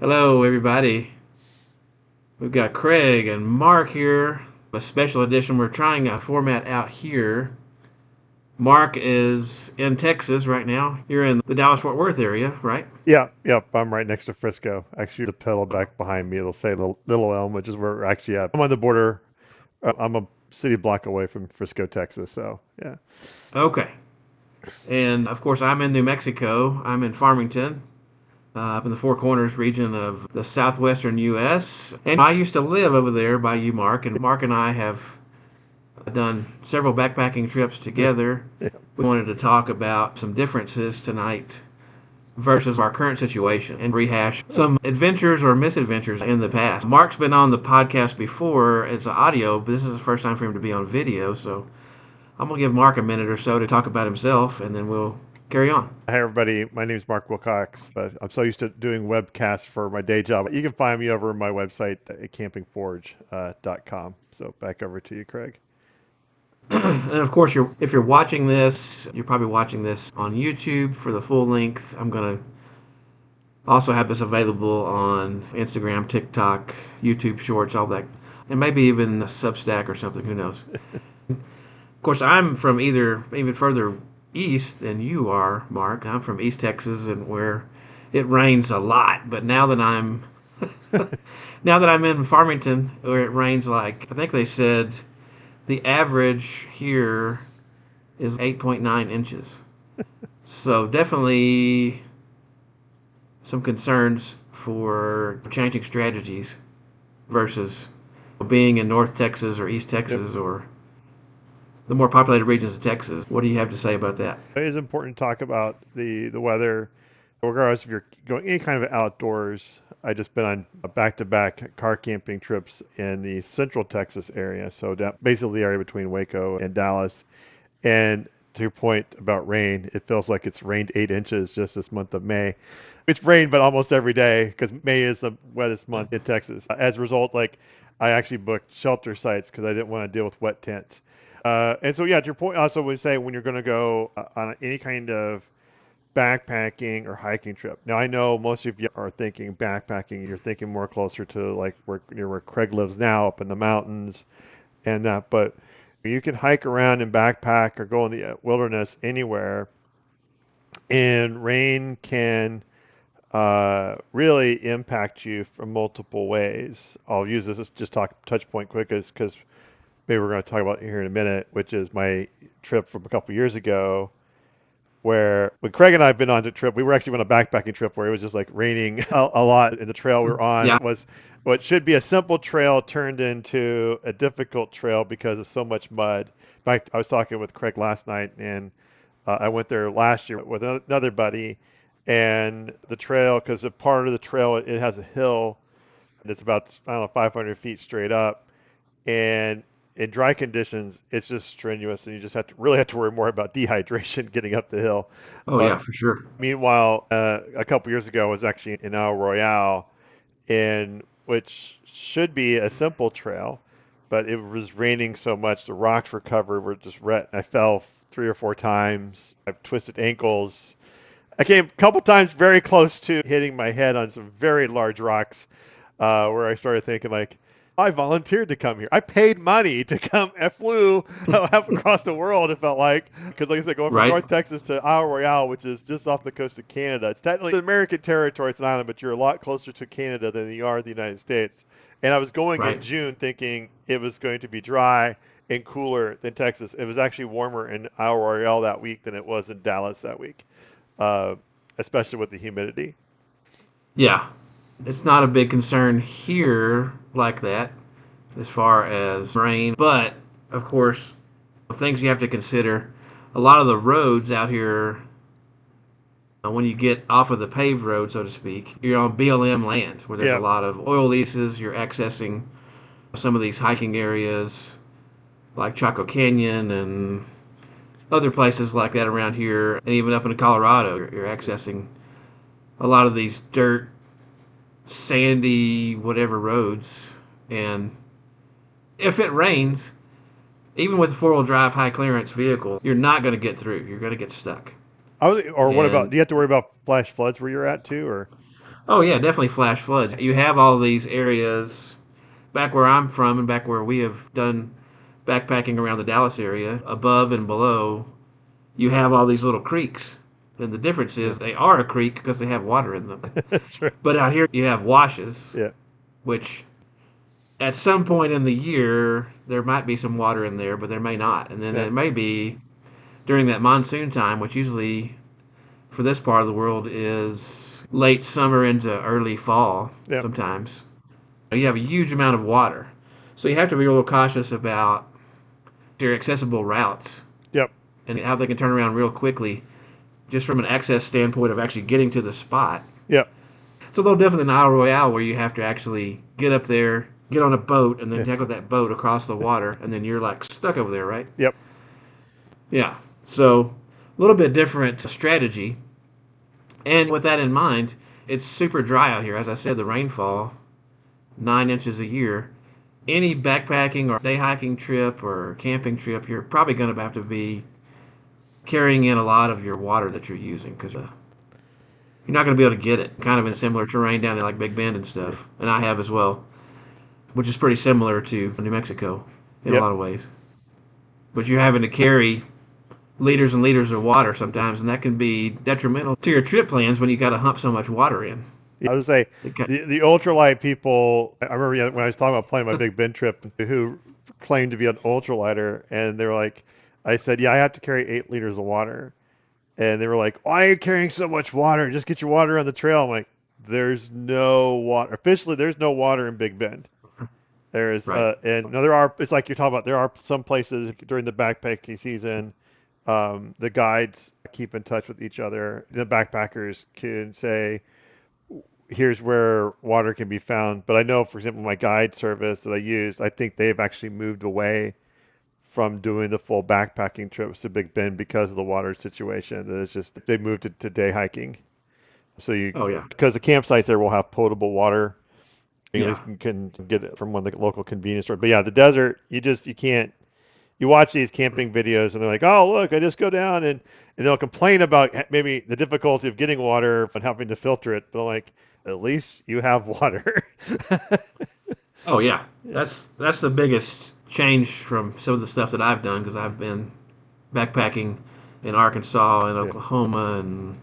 Hello, everybody. We've got Craig and Mark here. A special edition. We're trying a format out here. Mark is in Texas right now. You're in the Dallas Fort Worth area, right? Yeah, yep. I'm right next to Frisco. Actually, the pedal back behind me, it'll say Little Elm, which is where we're actually at. I'm on the border. I'm a city block away from Frisco, Texas. So yeah. Okay. And of course, I'm in New Mexico. I'm in Farmington, up in the Four Corners region of the southwestern U.S. And I used to live over there by you, Mark. And Mark and I have done several backpacking trips together. Yeah. We wanted to talk about some differences tonight versus our current situation and rehash some adventures or misadventures in the past. Mark's been on the podcast before as audio, but this is the first time for him to be on video, so I'm going to give Mark a minute or so to talk about himself, and then we'll carry on. Hi everybody. My name is Mark Wilcox. But I'm so used to doing webcasts for my day job. You can find me over on my website at campingforge.com. So back over to you, Craig. And of course, if you're watching this, you're probably watching this on YouTube for the full length. I'm going to also have this available on Instagram, TikTok, YouTube Shorts, all that, and maybe even a Substack or something. Who knows? Of course, I'm from either even further east than you are, Mark. I'm from East Texas, and where it rains a lot. But now that I'm now that I'm in Farmington, where it rains like I think they said the average here is 8.9 inches. So definitely some concerns for changing strategies versus being in North Texas or East Yep. Texas or the more populated regions of Texas. What do you have to say about that? It is important to talk about the weather, regardless if you're going any kind of outdoors. I just been on a back-to-back car camping trips in the central Texas area, so basically the area between Waco and Dallas. And to your point about rain, it feels like it's rained 8 inches just this month of May. It's rained, but almost every day because May is the wettest month in Texas. As a result, like I actually booked shelter sites because I didn't want to deal with wet tents. And so, yeah, to your point, also would say when you're going to go on any kind of backpacking or hiking trip. Now, I know most of you are thinking backpacking. You're thinking more closer to like where near where Craig lives now, up in the mountains and that. But you can hike around and backpack or go in the wilderness anywhere, and rain can really impact you from multiple ways. I'll use this as just touch point quick, is because maybe we're going to talk about it here in a minute, which is my trip from a couple years ago, where when Craig and I have been on the trip, we were actually on a backpacking trip where it was just like raining a lot, and the trail we were on Yeah, was what should be a simple trail turned into a difficult trail because of so much mud. In fact, I was talking with Craig last night, and I went there last year with another buddy, and the trail, because a part of the trail, it has a hill that's about, I don't know, 500 feet straight up, and in dry conditions, it's just strenuous, and you just have to worry more about dehydration getting up the hill. oh But yeah, for sure. meanwhile, a couple years ago, I was actually in El Royale, in which should be a simple trail, but it was raining so much, the rocks were covered, were just wet. I fell 3 or 4 times. I've twisted ankles. I came a couple times very close to hitting my head on some very large rocks, where I started thinking like, I volunteered to come here. I paid money to come. I flew half across the world. It felt like, because like I said, going from Right, North Texas to Isle Royale, which is just off the coast of Canada. It's technically an American territory. It's an island, but you're a lot closer to Canada than you are the United States. And I was going in right. June thinking it was going to be dry and cooler than Texas. It was actually warmer in Isle Royale that week than it was in Dallas that week, uh, especially with the humidity. Yeah, it's not a big concern here like that as far as rain, but of course, things you have to consider. A lot of the roads out here, when you get off of the paved road, so to speak, you're on BLM land where there's a Yeah, lot of oil leases. You're accessing some of these hiking areas like Chaco Canyon and other places like that around here, and even up in Colorado, you're accessing a lot of these dirt, sandy, whatever roads. And if it rains, even with a four-wheel drive high clearance vehicle, you're not going to get through. You're going to get stuck. or what about? And Do you have to worry about flash floods where you're at too, or? Oh yeah, definitely flash floods. You have all these areas back where I'm from and back where we have done backpacking around the Dallas area, above and below, you have all these little creeks. And the difference Yeah. is they are a creek because they have water in them. That's right. But out here you have washes, Yeah. which at some point in the year there might be some water in there, but there may not. And then Yeah. it may be during that monsoon time, which usually for this part of the world is late summer into early fall Yeah. sometimes. You have a huge amount of water. So you have to be a little cautious about your accessible routes Yep. and how they can turn around real quickly just from an access standpoint of actually getting to the spot. Yep. It's a little different than Isle Royale where you have to actually get up there, get on a boat, and then Yeah. tackle that boat across the water, and then you're like stuck over there, right? Yep. Yeah. So a little bit different strategy. And with that in mind, it's super dry out here. As I said, the rainfall, 9 inches a year. Any backpacking or day hiking trip or camping trip, you're probably going to have to be carrying in a lot of your water that you're using because you're not going to be able to get it. Kind of in similar terrain down in like Big Bend and Yeah. stuff, and I have as well, which is pretty similar to New Mexico in a Yep. lot of ways. But you're having to carry liters and liters of water sometimes, and that can be detrimental to your trip plans when you got to hump so much water in. I would say It can, the ultralight people. I remember when I was talking about planning my Big Bend trip, who claimed to be an ultralighter, and they were like, I said, yeah, I have to carry 8 liters of water, and they were like, why are you carrying so much water? Just get your water on the trail. I'm like, there's no water. Officially, there's no water in Big Bend. There's right. and no, there are. It's like you're talking about. There are some places during the backpacking season. The guides keep in touch with each other. The backpackers can say, here's where water can be found. But I know, for example, my guide service that I use, I think they've actually moved away from doing the full backpacking trips to Big Bend because of the water situation. That it's just they moved it to day hiking. So you, Oh yeah, because the campsites there will have potable water. At yeah. least you can get it from one of the local convenience stores. But yeah, the desert, you can't. You watch these camping videos and they're like, oh look, I just go down and they'll complain about maybe the difficulty of getting water and having to filter it. But I'm like, at least you have water. Oh yeah. Yeah. That's the biggest change from some of the stuff that I've done because I've been backpacking in Arkansas and Yeah. Oklahoma and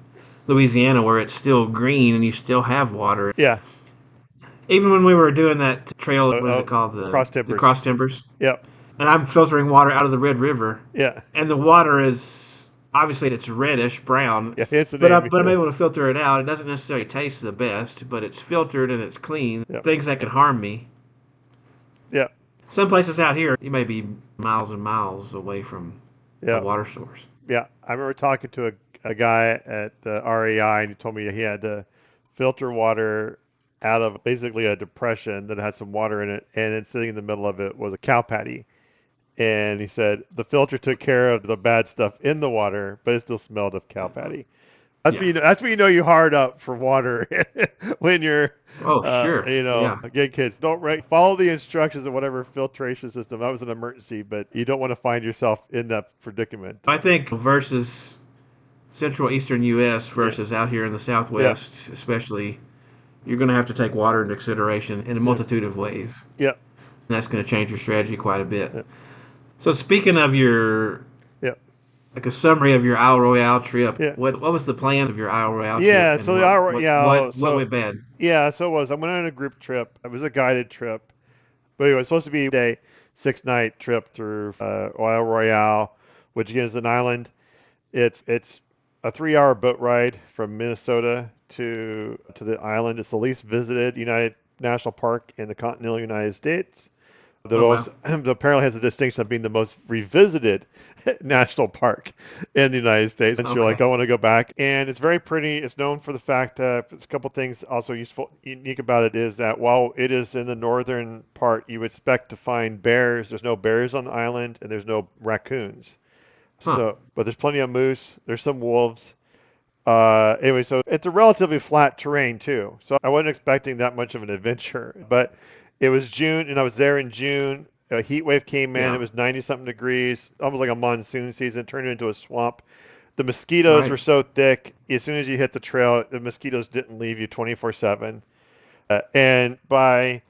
Louisiana where it's still green and you still have water. Yeah. Even when we were doing that trail, Oh, what is it oh, called? cross The timbers. Cross Timbers. Yep. And I'm filtering water out of the Red River, Yeah. and the water is obviously it's reddish brown, Yeah. It's the but name. I'm able to filter it out. It doesn't necessarily taste the best, but it's filtered and it's clean. Yep. Things that can harm me. Yep. Some places out here, you may be miles and miles away from a Yep. water source. Yeah. I remember talking to a guy at REI and he told me he had to filter water out of basically a depression that had some water in it, and then sitting in the middle of it was a cow patty. And he said the filter took care of the bad stuff in the water, but it still smelled of cow patty. That's when Yeah. you know, that's when you know you hard up for water when you're, Oh, sure. Yeah. again, kids, don't follow the instructions of whatever filtration system. That was an emergency, but you don't want to find yourself in that predicament. I think versus central eastern U.S. Yeah, versus out here in the yeah, Southwest, especially, you're going to have to take water into consideration in a yeah, multitude of ways. yeah, And that's going to change your strategy quite a bit. yeah, So speaking of your yeah. like a summary of your Isle Royale trip, Yeah. what was the plan of your Isle Royale trip, Yeah, and so the hour, yeah, what so went bad? yeah, so it was. I went on a group trip. It was a guided trip, but it was supposed to be a day, 6 night trip through Isle Royale, which again is an island. It's a 3 hour boat ride from Minnesota to the island. It's the least visited United National Park in the continental United States. That Oh wow, also apparently has the distinction of being the most revisited national park in the United States. And you're like, okay, I want to go back. And it's very pretty. It's known for the fact it's a couple things also unique about it is that while it is in the northern part, you would expect to find bears. There's no bears on the island, and there's no raccoons. huh? So, but there's plenty of moose. There's some wolves. Anyway, so it's a relatively flat terrain too. So I wasn't expecting that much of an adventure. But it was June, and I was there in June. A heat wave came in. It Yeah, was 90 something degrees, almost like a monsoon season. It turned into a swamp. The mosquitoes were Right. so thick. As soon as you hit the trail, the mosquitoes didn't leave you 24/7. And by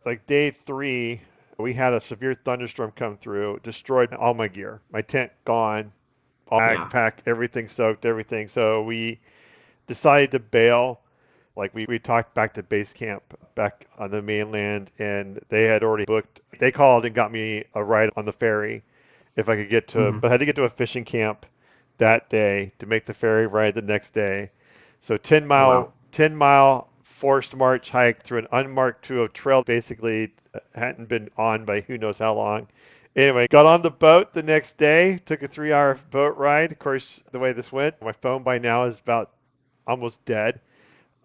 like day 3, we had a severe thunderstorm come through, destroyed all my gear, my tent gone, all Yeah. backpack, everything soaked, everything. So we decided to bail. Like we talked back to base camp back on the mainland, and they had already booked. They called and got me a ride on the ferry if I could get to, Hmm. but I had to get to a fishing camp that day to make the ferry ride the next day. So 10 Oh, wow. mile 10-mile forced march hike through an unmarked to a trail basically hadn't been on by who knows how long. Anyway, got on the boat the next day, took a 3-hour boat ride. Of course, the way this went, my phone by now is about almost dead.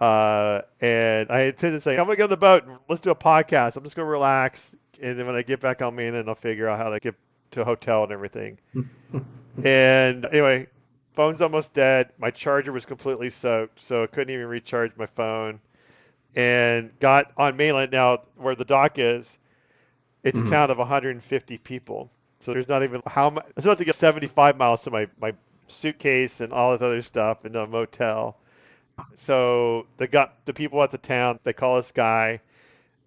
And I intended to say, I'm gonna get on the boat and let's do a podcast. I'm just gonna relax, and then when I get back on mainland, I'll figure out how to get to a hotel and everything. And anyway, phone's almost dead. My charger was completely soaked, so I couldn't even recharge my phone. And got on mainland now, where the dock is. It's a Hmm. town of 150 people, so there's not even how much. I was about to get 75 miles to my suitcase and all this other stuff in a motel. So they got the people at the town. They call this guy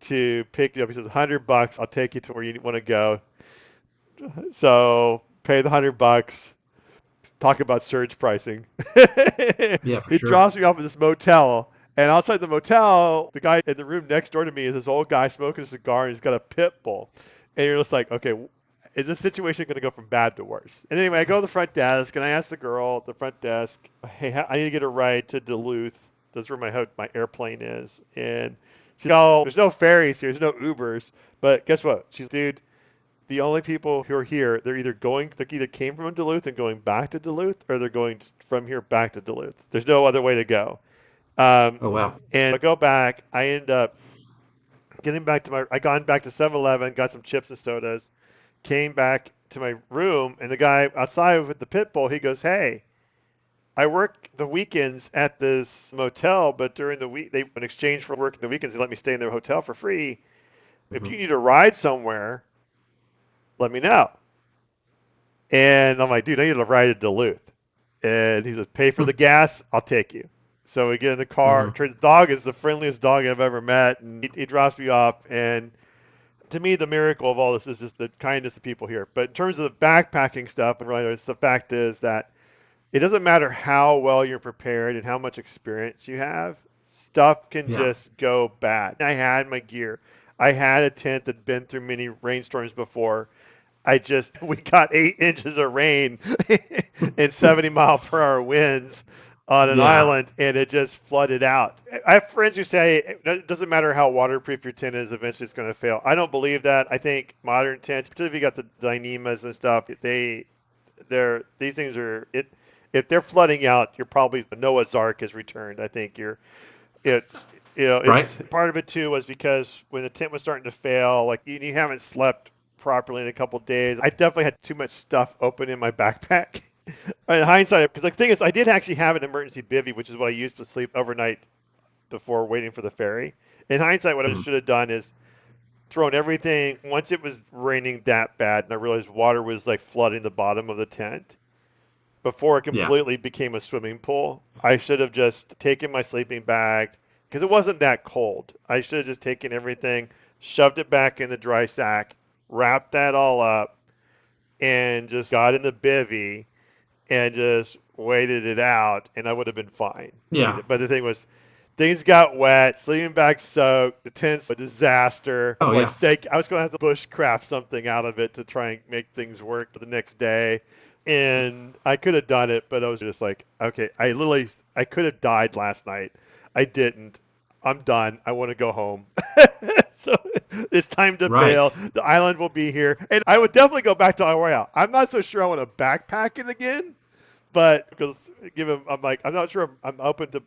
to pick you up. He says, $100. I'll take you to where you want to go. So pay the $100. Talk about surge pricing. Yeah, for He sure. drops me off at this motel, and outside the motel, the guy in the room next door to me is this old guy smoking a cigar, and he's got a pit bull. And you're just like, okay, is this situation going to go from bad to worse? And anyway, I go to the front desk, and I ask the girl at the front desk, hey, I need to get a ride to Duluth. That's where my airplane is. And she's like, oh, there's no ferries here, there's no Ubers. But guess what? She's, dude, the only people who are here, they either came from Duluth and going back to Duluth, or they're going from here back to Duluth. There's no other way to go. Um, Oh, wow. and I go back. I end up getting back to I gone back to 7-Eleven, got some chips and sodas, came back to my room, and the guy outside with the pit bull, he goes, "Hey, I work the weekends at this motel, but during the week, in exchange for working the weekends, they let me stay in their hotel for free. If Hmm. you need a ride somewhere, let me know." And I'm like, dude, I need to ride to Duluth. And he says, pay for the gas, I'll take you. So we get in the car. Hmm. The dog is the friendliest dog I've ever met. And he drops me off. And to me, the miracle of all this is just the kindness of people here. But in terms of the backpacking stuff, and really, the fact is that it doesn't matter how well you're prepared and how much experience you have, stuff can Yeah. just go bad. I had my gear. I had a tent that'd been through many rainstorms before. We got 8 inches of rain and 70-mile-per-hour winds on an Yeah. island, and it just flooded out. I have friends who say it doesn't matter how waterproof your tent is, eventually it's going to fail. I don't believe that. I think modern tents, particularly if you got the Dyneemas and stuff, these things are it. If they're flooding out, you're probably Noah's Ark has returned. I think it. Right. It's part of it too was because when the tent was starting to fail, like you haven't slept properly in a couple of days. I definitely had too much stuff open in my backpack. In hindsight, because the thing is, I did actually have an emergency bivy, which is what I used to sleep overnight before waiting for the ferry. In hindsight, what I Hmm. should have done is thrown everything. Once it was raining that bad, and I realized water was like flooding the bottom of the tent before it Yeah. completely became a swimming pool, I should have just taken my sleeping bag because it wasn't that cold. I should have just taken everything, shoved it back in the dry sack, wrapped that all up, and just got in the bivy and just waited it out, and I would have been fine. Yeah. But the thing was, things got wet, sleeping bag soaked, the tent's a disaster. Oh, yeah. I was going to have to bushcraft something out of it to try and make things work the next day. And I could have done it, but I was just like, okay, I could have died last night. I didn't. I'm done. I want to go home. So it's time to Right. bail. The island will be here. And I would definitely go back to El Royale. I'm not so sure I want to backpack it again, but because I'm like, I'm not sure I'm open to.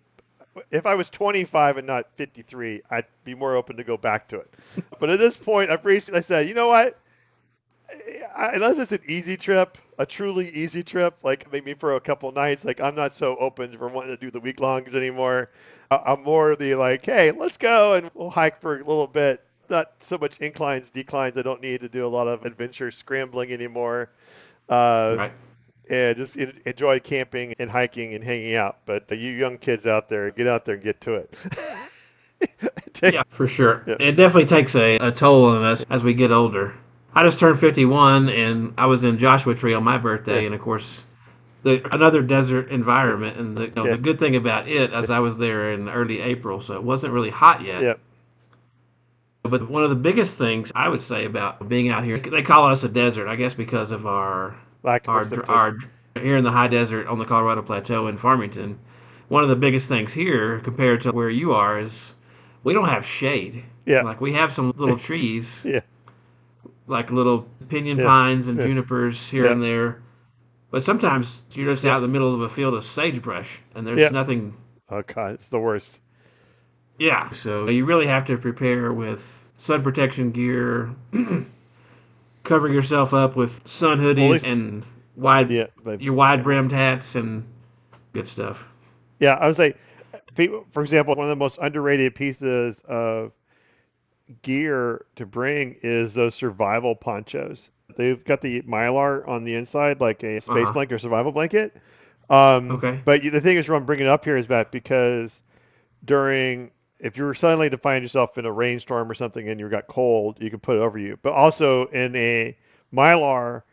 If I was 25 and not 53, I'd be more open to go back to it. But at this point, I said, you know what? Unless it's an easy trip, a truly easy trip, like maybe for a couple nights, like I'm not so open for wanting to do the week longs anymore. I'm more the like, hey, let's go and we'll hike for a little bit. Not so much inclines, declines. I don't need to do a lot of adventure scrambling anymore. Uh, Right. and just enjoy camping and hiking and hanging out. But you young kids out there, get out there and get to it. Yeah, for sure. Yeah, It definitely takes a toll on us as we get older. I just turned 51, and I was in Joshua Tree on my yeah, birthday, and of course, another desert environment. And yeah, the good thing about it, as I was there in early April, so it wasn't really hot yet. yeah. But one of the biggest things I would say about being out here, they call us a desert, I guess, because of Lack of our precipitation. here in the high desert on the Colorado Plateau in Farmington. One of the biggest things here compared to where you are is we don't have shade. Yeah, Like we have some little trees, yeah, like little pinyon yeah, pines and yeah, junipers here yeah, and there. But sometimes you're just yeah, out in the middle of a field of sagebrush and there's yeah. nothing. Oh God, it's the worst. Yeah, so you really have to prepare with sun protection gear, covering yourself up with sun Well, at hoodies least, and wide yeah, but your wide brimmed hats and good stuff. yeah, I would say, for example, one of the most underrated pieces of gear to bring is those survival ponchos. They've got the mylar on the inside, like a Uh space huh. blanket or survival blanket. Okay. But the thing is, what I'm bringing it up here is that because during, if you were suddenly to find yourself in a rainstorm or something and you got cold, you can put it over you. But also in a mylar,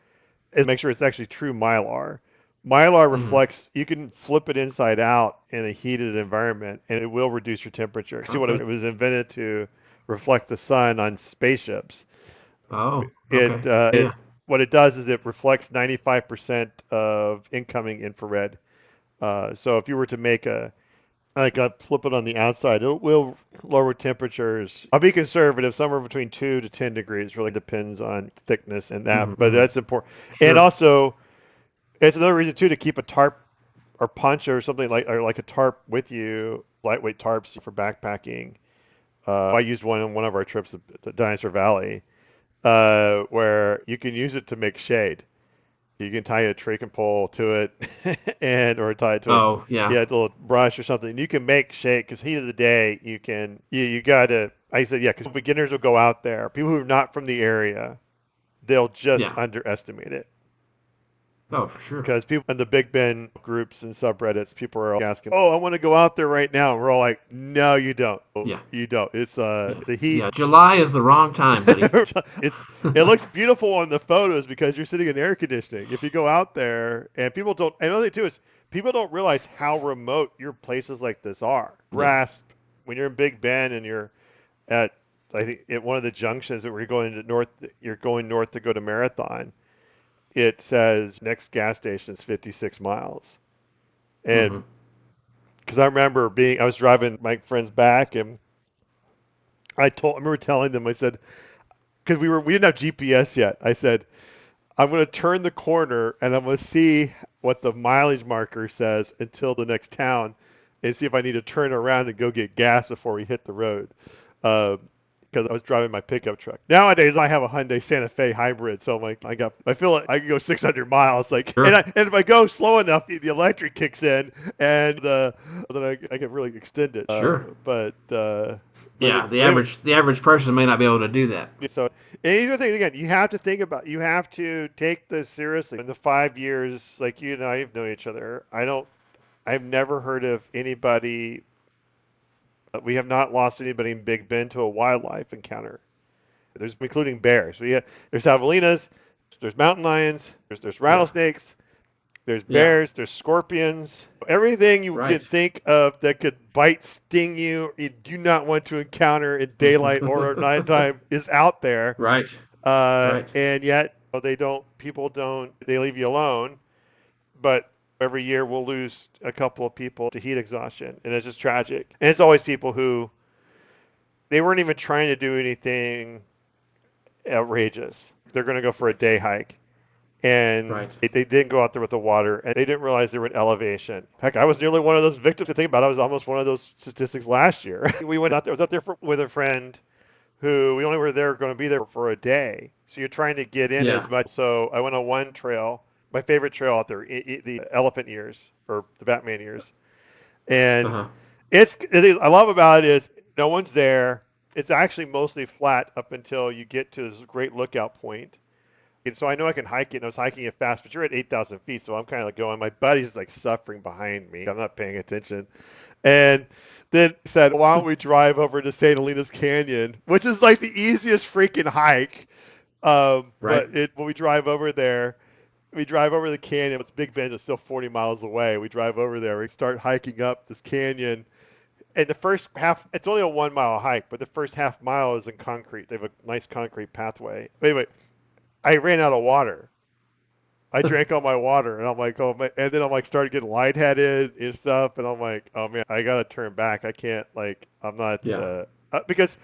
is make sure it's actually true mylar. Mylar Mm-hmm. reflects, you can flip it inside out in a heated environment and it will reduce your temperature. See what Okay. it was invented to reflect the sun on spaceships. Oh. Okay. It Yeah. what it does is it reflects 95% of incoming infrared. So if you were to make a flip it on the outside, it will lower temperatures. I'll be conservative, somewhere between 2 to 10 degrees. Really depends on thickness and that, but Mm-hmm. that's important. And Sure. also, it's another reason too to keep a tarp or poncho or something like a tarp with you, lightweight tarps for backpacking. I used one on one of our trips to the Dinosaur Valley, where you can use it to make shade. You can tie a trekking pole to it, and or tie it to a Oh yeah. yeah, a little brush or something. You can make shade because heat of the day, you gotta. I said yeah, because beginners will go out there. People who are not from the area, they'll just Yeah. underestimate it. Oh for sure. Because people in the Big Ben groups and subreddits, people are asking, "Oh, I want to go out there right now." And we're all like, "No, you don't. Yeah. You don't. It's Yeah. the heat. Yeah. July is the wrong time, buddy. It looks beautiful on the photos because you're sitting in air conditioning. If you go out there and people don't, and another thing too is people don't realize how remote your places like this are. Yeah. Grasp when you're in Big Ben and you're at I think at one of the junctions that we're going to north, you're going north to go to Marathon. It says next gas station is 56 miles, Mm-hmm. and because I remember I was driving my friends back and I remember telling them, I said, because we didn't have GPS yet. I said, I'm going to turn the corner and I'm going to see what the mileage marker says until the next town and see if I need to turn around and go get gas before we hit the road. Because I was driving my pickup truck. Nowadays, I have a Hyundai Santa Fe hybrid, so I'm like, I feel like I can go 600 miles. Like, Sure. and if I go slow enough, the electric kicks in, and then I can really extend it. Sure. But Yeah. anyway, The average person may not be able to do that. so, and these are things again. You have to think about. You have to take this seriously. In the 5 years, like you and I have known each other, I've never heard of anybody. We have not lost anybody in Big Bend to a wildlife encounter. There's including bears. There's javelinas, there's mountain lions, there's Yeah. rattlesnakes, there's Yeah. bears, there's scorpions. Everything you Right. could think of that could bite, sting you, you do not want to encounter in daylight or at nighttime is out there. Right. Right. And yet people don't, they leave you alone. But every year we'll lose a couple of people to heat exhaustion, and it's just tragic. And it's always people who they weren't even trying to do anything outrageous. They're going to go for a day hike, and Right. they didn't go out there with the water, and they didn't realize they were in elevation. Heck, I was nearly one of those victims. To think about, I was almost one of those statistics last year. We went out there. I was out there with a friend who we only were there going to be there for a day. So you're trying to get in Yeah. as much. So I went on one trail, my favorite trail out there, the elephant ears or the Batman ears. Uh And huh. I love about it is no one's there. It's actually mostly flat up until you get to this great lookout point. And so I know I can hike it, and I was hiking it fast, but you're at 8,000 feet, so I'm kind of like going, my buddy's like suffering behind me. I'm not paying attention. And then said, why don't we drive over to St. Helena's Canyon, which is like the easiest freaking hike. Right. When we drive over there, we drive over the canyon. It's Big Bend. It's still 40 miles away. We drive over there. We start hiking up this canyon. And the first half, it's only a 1 mile hike, but the first half mile is in concrete. They have a nice concrete pathway. But anyway, I ran out of water. I drank all my water, and I'm like, oh my, and then I'm like, started getting lightheaded and stuff, and I'm like, oh man, I gotta turn back. I can't, like, I'm not, Yeah. because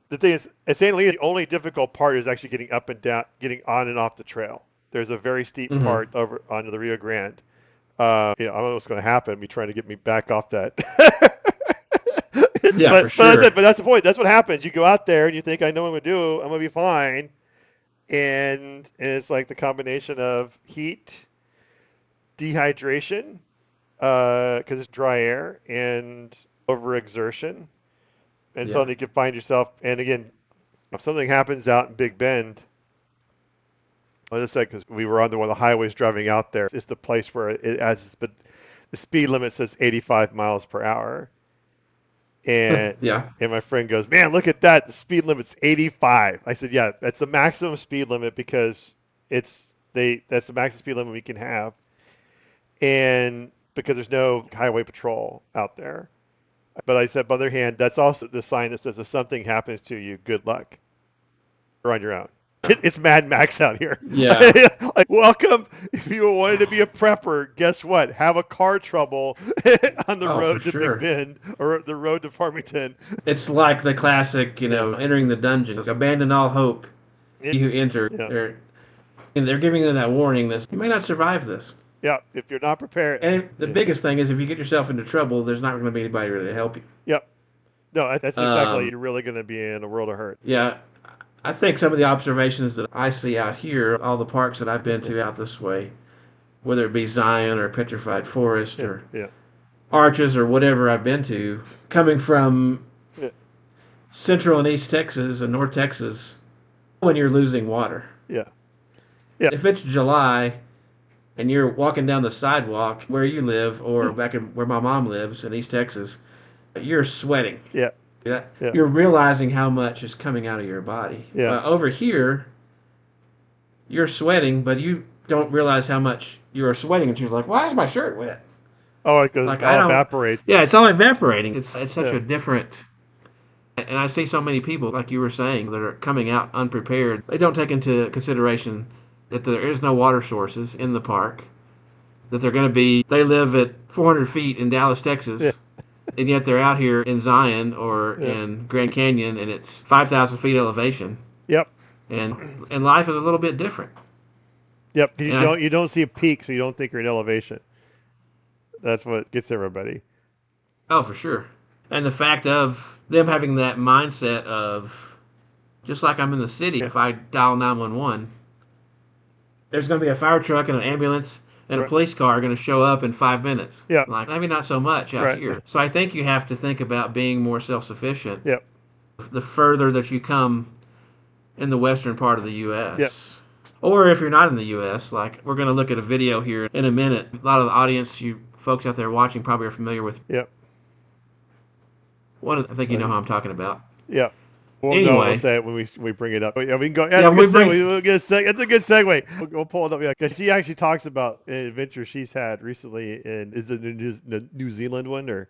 the thing is, at St. Helena, the only difficult part is actually getting up and down, getting on and off the trail. There's a very steep Hmm. part over onto the Rio Grande. I don't know what's going to happen. Me trying to get me back off that. Yeah, for But I said, sure. but that's the point. That's what happens. You go out there and you think, I know what I'm gonna do. I'm gonna be fine. And it's like the combination of heat, dehydration, because it's dry air, and overexertion. And Yeah. suddenly you can find yourself. And again, if something happens out in Big Bend, like I said, because we were on one of the highways driving out there, it's the place where it has, but the speed limit says 85 miles per hour. And Yeah. and my friend goes, man, look at that. The speed limit's 85. I said, yeah, that's the maximum speed limit because that's the maximum speed limit we can have. And because there's no highway patrol out there. But I said, on the other hand, that's also the sign that says if something happens to you, good luck. You're on your own. It's Mad Max out here. Yeah. Like, welcome. If you wanted to be a prepper, guess what? Have a car trouble on the Oh, for road to Big sure. Bend or the road to Farmington. It's like the classic, Yeah, entering the dungeon. Abandon all hope. yeah, You who enter. yeah, And they're giving them that warning. This you may not survive this. yeah. If you're not prepared, And the yeah, biggest thing is if you get yourself into trouble, there's not going to be anybody really to help you. yep. No, that's exactly. Um, You're really going to be in a world of hurt. yeah, I think some of the observations that I see out here, all the parks that I've been Yeah, to out this way, whether it be Zion or Petrified Forest yeah, or yeah, Arches or whatever I've been to, coming from yeah, Central and East Texas and North Texas, when you're losing water. yeah, yeah, If it's July and you're walking down the sidewalk where you live or back in where my mom lives in East Texas, you're sweating. yeah, Yeah, yeah, you're realizing how much is coming out of your body. yeah. Over here, you're sweating, but you don't realize how much you are sweating until you're like, "Why is my shirt wet?" Oh, it goes, Like I all don't. evaporates. Yeah, it's all evaporating. It's such Yeah, a different. And I see so many people, like you were saying, that are coming out unprepared. They don't take into consideration that there is no water sources in the park. That they're going to be. They live at 400 feet in Dallas, yeah, Texas, and yet they're out here in Zion or yeah. in Grand Canyon, and it's 5,000 feet elevation, Yep, and life is a little bit different. yep. 'Cause And I, you don't see a peak, so you don't think you're in elevation. That's what gets everybody. oh, for sure. And the fact of them having that mindset of just like I'm in the city, Yeah, if I dial 911, there's going to be a fire truck and an ambulance and a right. police car going to show up in 5 minutes. Yeah, Like maybe not so much out right. here. So I think you have to think about being more self-sufficient Yep, the further that you come in the western part of the yep, U.S. Or if you're not in the U.S., like we're going to look at a video here in a minute. A lot of the audience, you folks out there watching, probably are familiar with yep. one. I think you know who Like, I'm talking about. yeah. Well, no, we'll Anyway, say it when we bring it up. Yeah, we can go. yeah, That's a good we segue. bring. That's a good segue. We'll pull it up. Yeah, because she actually talks about an adventure she's had recently. And is it the New Zealand one or?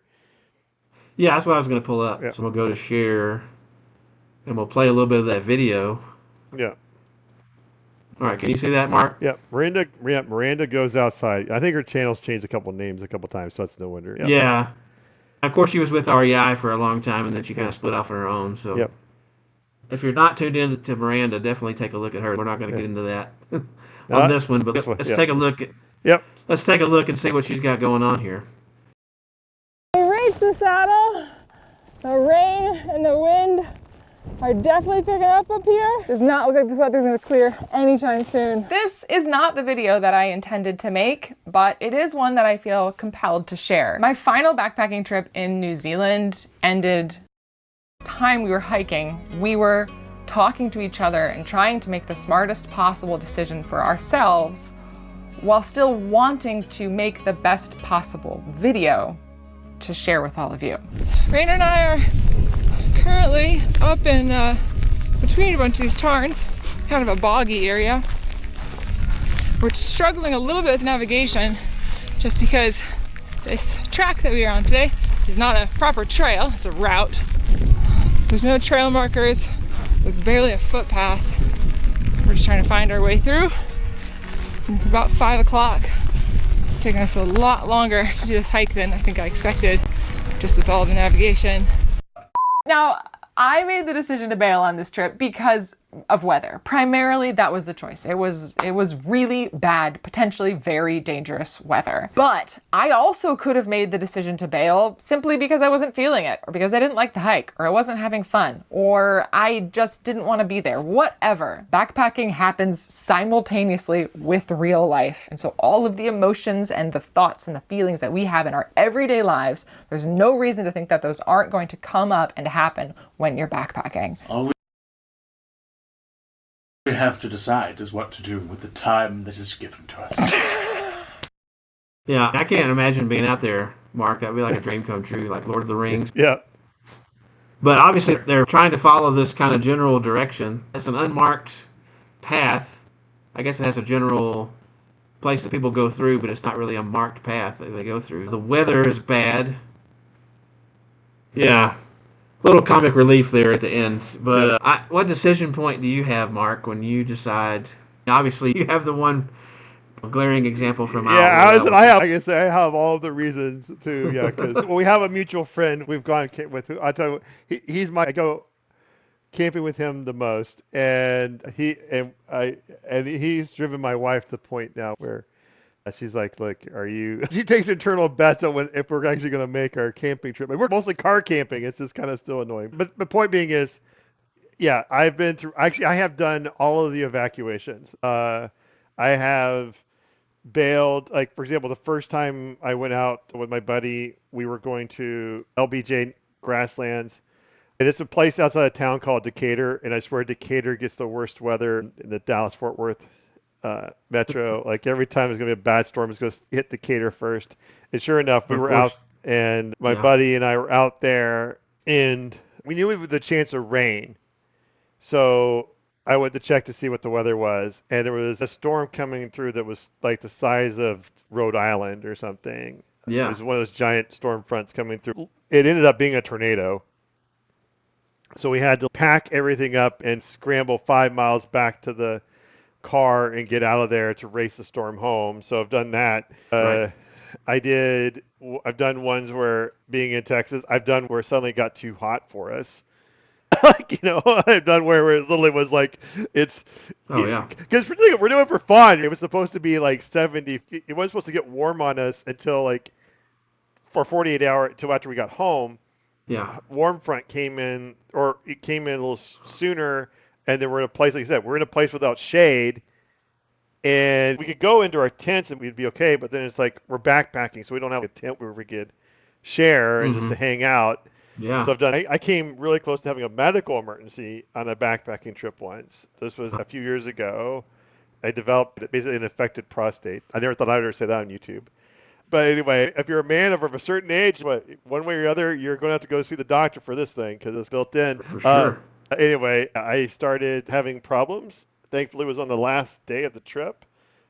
Yeah, that's what I was going to pull up. Yeah, So we'll go to share, and we'll play a little bit of that video. yeah, All right, can you see that, Mark? yeah. Miranda goes outside. I think her channel's changed a couple names a couple times, so that's no wonder. Yep, Yeah. Of course, she was with REI for a long time, and then she kind of split off on her own. So yep. if you're not tuned in to Miranda, definitely take a look at her. We're not going to Yeah. get into that on Not this one, but this one. let's Yeah. take a look. Yep. Let's take a look and see what she's got going on here. We reached the saddle. The rain and the wind are definitely picking up here. Does not look like this weather's gonna clear anytime soon. This is not the video that I intended to make, but it is one that I feel compelled to share. My final backpacking trip in New Zealand ended time we were hiking. We were talking to each other and trying to make the smartest possible decision for ourselves while still wanting to make the best possible video to share with all of you. Rainer and I are currently up in between a bunch of these tarns, kind of a boggy area. We're struggling a little bit with navigation just because this track that we are on today is not a proper trail, it's a route. There's no trail markers, there's barely a footpath. We're just trying to find our way through. It's about 5 o'clock. It's taking us a lot longer to do this hike than I think I expected, just with all the navigation. Now, I made the decision to bail on this trip because of weather. Primarily, that was the choice. It was really bad, potentially very dangerous weather. But I also could have made the decision to bail simply because I wasn't feeling it, or because I didn't like the hike, or I wasn't having fun, or I just didn't want to be there. Whatever. Backpacking happens simultaneously with real life. And so all of the emotions and the thoughts and the feelings that we have in our everyday lives, there's no reason to think that those aren't going to come up and happen when you're backpacking. All we have to decide is what to do with the time that is given to us. Yeah, I can't imagine being out there, Mark. That would be like a dream come true, like Lord of the Rings. Yeah. But obviously, they're trying to follow this kind of general direction. It's an unmarked path. I guess it has a general place that people go through, but it's not really a marked path that they go through. The weather is bad. Yeah. Little comic relief there at the end. But what decision point do you have, Mark, when you decide? Obviously, you have the one glaring example from I guess I have all the reasons to, because we have a mutual friend we've gone with. I tell you, I go camping with him the most, and he's driven my wife to the point now where she's like, look, she takes internal bets on if we're actually going to make our camping trip. We're mostly car camping. It's just kind of still annoying. But the point being is, yeah, I have done all of the evacuations. I have bailed, like, for example, the first time I went out with my buddy, we were going to LBJ Grasslands. And it's a place outside of town called Decatur. And I swear Decatur gets the worst weather in the Dallas-Fort Worth metro. Like every time there's gonna be a bad storm, it's gonna hit Decatur first. And sure enough, we were out, and my buddy and I were out there, and we knew we had the chance of rain. So I went to check to see what the weather was, and there was a storm coming through that was like the size of Rhode Island or something. Yeah. It was one of those giant storm fronts coming through. It ended up being a tornado. So we had to pack everything up and scramble 5 miles back to the car and get out of there to race the storm home. So I've done that. Right. I've done ones where, being in Texas, I've done where it suddenly got too hot for us. I've done where it literally was like, because we're doing it for fun. It was supposed to be like 70. It wasn't supposed to get warm on us until like for 48 hours until after we got home. Yeah. Warm front came in, or it came in a little sooner. And then we're in a place, like I said, we're in a place without shade, and we could go into our tents and we'd be okay. But then it's like we're backpacking, so we don't have a tent where we could share and just to hang out. Yeah. So I came really close to having a medical emergency on a backpacking trip once. This was a few years ago. I developed basically an infected prostate. I never thought I'd ever say that on YouTube. But anyway, if you're a man of a certain age, one way or the other, you're going to have to go see the doctor for this thing because it's built in. For sure. Anyway, I started having problems. Thankfully, it was on the last day of the trip,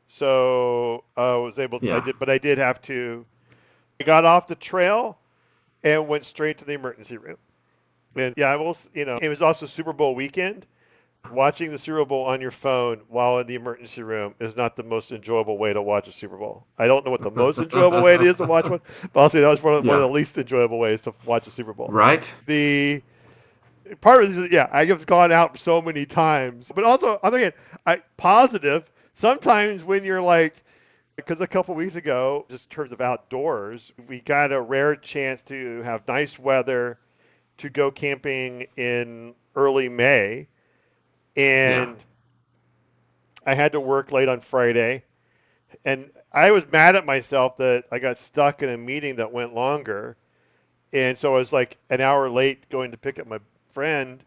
so I was able to. Yeah. I did have to. I got off the trail and went straight to the emergency room. And yeah, it was also Super Bowl weekend. Watching the Super Bowl on your phone while in the emergency room is not the most enjoyable way to watch a Super Bowl. I don't know what the most enjoyable way it is to watch one, but I'll say that was one of the least enjoyable ways to watch a Super Bowl. Right. The part of it is, I have gone out so many times. But also, on the other hand, positive, sometimes when you're like, because a couple weeks ago, just in terms of outdoors, we got a rare chance to have nice weather to go camping in early May. And I had to work late on Friday. And I was mad at myself that I got stuck in a meeting that went longer. And so I was like an hour late going to pick up my friend.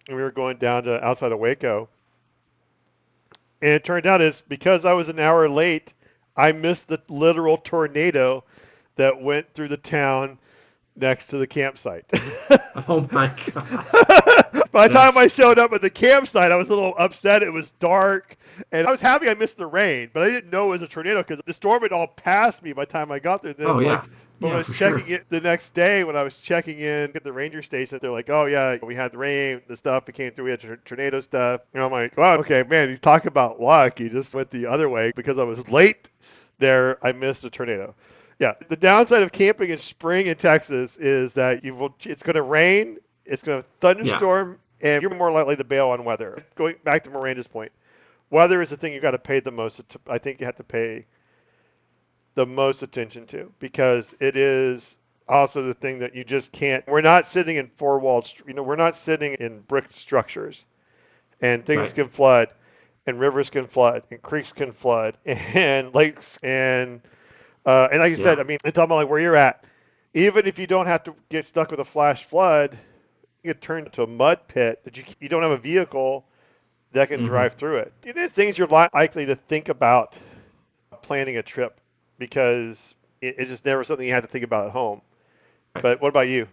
and we were going down to outside of Waco. And it turned out is because I was an hour late, I missed the literal tornado that went through the town next to the campsite. Oh my God. By the time I showed up at the campsite, I was a little upset. It was dark, and I was happy I missed the rain, but I didn't know it was a tornado because the storm had all passed me by the time I got there. Then, Oh yeah. but when I was checking it the next day, when I was checking in at the ranger station, they're like, "Oh yeah, we had the rain, the stuff. It came through. We had tornado stuff." And I'm like, "Wow, okay, man. You talk about luck. You just went the other way because I was late there. I missed a tornado." Yeah, the downside of camping in spring in Texas is that it's going to rain, it's going to thunderstorm, and you're more likely to bail on weather. Going back to Miranda's point, weather is the thing you got to pay the most. I think you have to pay the most attention to because it is also the thing that you just can't. We're not sitting in four-walled, we're not sitting in brick structures, and things can flood, and rivers can flood, and creeks can flood, and lakes and like you said, I mean, I'm talking about like where you're at. Even if you don't have to get stuck with a flash flood, you get turned into a mud pit that you don't have a vehicle that can drive through it. It is things you're likely to think about planning a trip because it's just never something you have to think about at home. But what about you?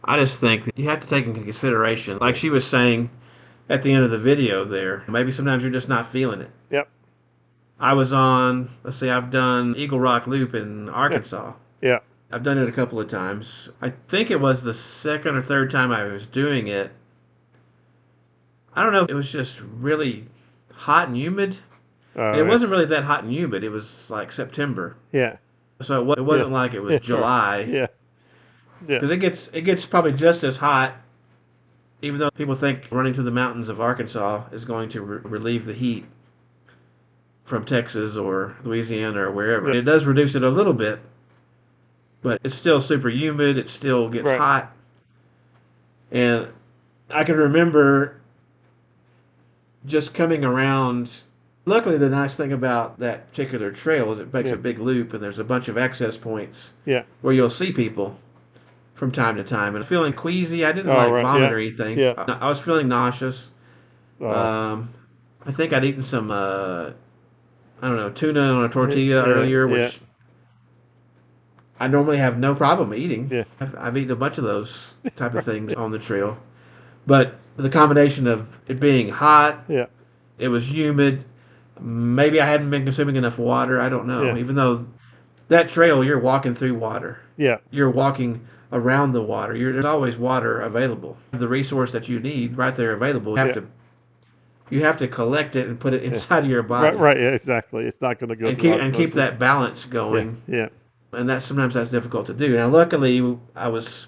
I just think that you have to take into consideration, like she was saying at the end of the video there, maybe sometimes you're just not feeling it. Yep. I was on, let's see, I've done Eagle Rock Loop in Arkansas. Yeah. I've done it a couple of times. I think it was the second or third time I was doing it. I don't know, it was just really hot and humid. And it wasn't really that hot and humid. It was like September. Yeah. So it wasn't like it was July. Yeah. Yeah. Because it gets probably just as hot, even though people think running to the mountains of Arkansas is going to relieve the heat from Texas or Louisiana or wherever. It does reduce it a little bit, but it's still super humid. It still gets hot. And I can remember just coming around. Luckily, the nice thing about that particular trail is it makes a big loop, and there's a bunch of access points where you'll see people from time to time. And feeling queasy, I didn't vomit or anything. Yeah. I was feeling nauseous. I think I'd eaten some, I don't know, tuna on a tortilla earlier, which I normally have no problem eating. Yeah. I've eaten a bunch of those type of things on the trail. But the combination of it being hot, it was humid, maybe I hadn't been consuming enough water, I don't know. Yeah. Even though that trail, you're walking through water. Yeah. You're walking around the water. There's always water available. The resource that you need right there available. You have to collect it and put it inside of your body. Right, yeah, exactly. It's not going to go and keep that balance going. Yeah. And sometimes that's difficult to do. Now, luckily, I was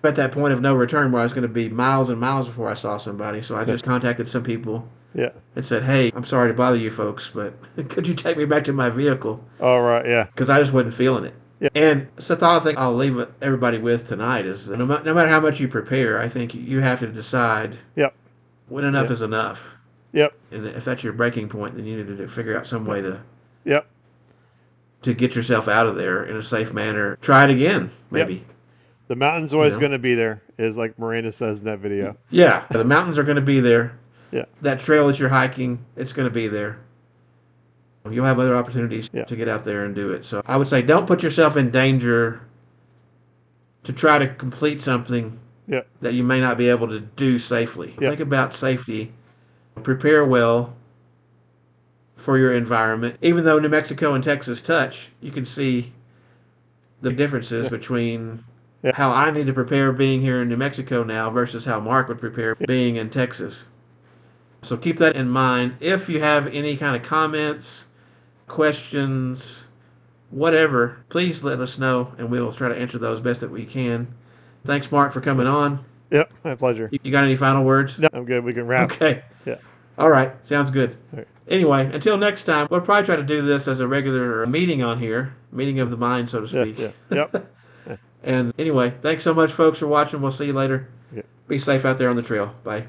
at that point of no return where I was going to be miles and miles before I saw somebody. So I just contacted some people and said, "Hey, I'm sorry to bother you folks, but could you take me back to my vehicle?" All right, yeah. Because I just wasn't feeling it. Yeah. And it's a thought I think I'll leave everybody with tonight is no matter how much you prepare, I think you have to decide when enough is enough. Yep. And if that's your breaking point, then you need to figure out some way to get yourself out of there in a safe manner. Try it again, maybe. Yep. The mountain's always going to be there, is like Miranda says in that video. Yeah, the mountains are going to be there. Yeah. That trail that you're hiking, it's going to be there. You'll have other opportunities to get out there and do it. So I would say don't put yourself in danger to try to complete something that you may not be able to do safely. Think about safety. Prepare well for your environment. Even though New Mexico and Texas touch, you can see the differences between how I need to prepare being here in New Mexico now versus how Mark would prepare being in Texas. So keep that in mind. If you have any kind of comments, questions, whatever, please let us know, and we'll try to answer those best that we can. Thanks, Mark, for coming on. Yep, my pleasure. You got any final words? No, I'm good. We can wrap. Okay. Yeah. All right. Sounds good. All right. Anyway, until next time, we'll probably try to do this as a regular meeting on here, meeting of the mind, so to speak. Yep. And anyway, thanks so much, folks, for watching. We'll see you later. Yeah. Be safe out there on the trail. Bye.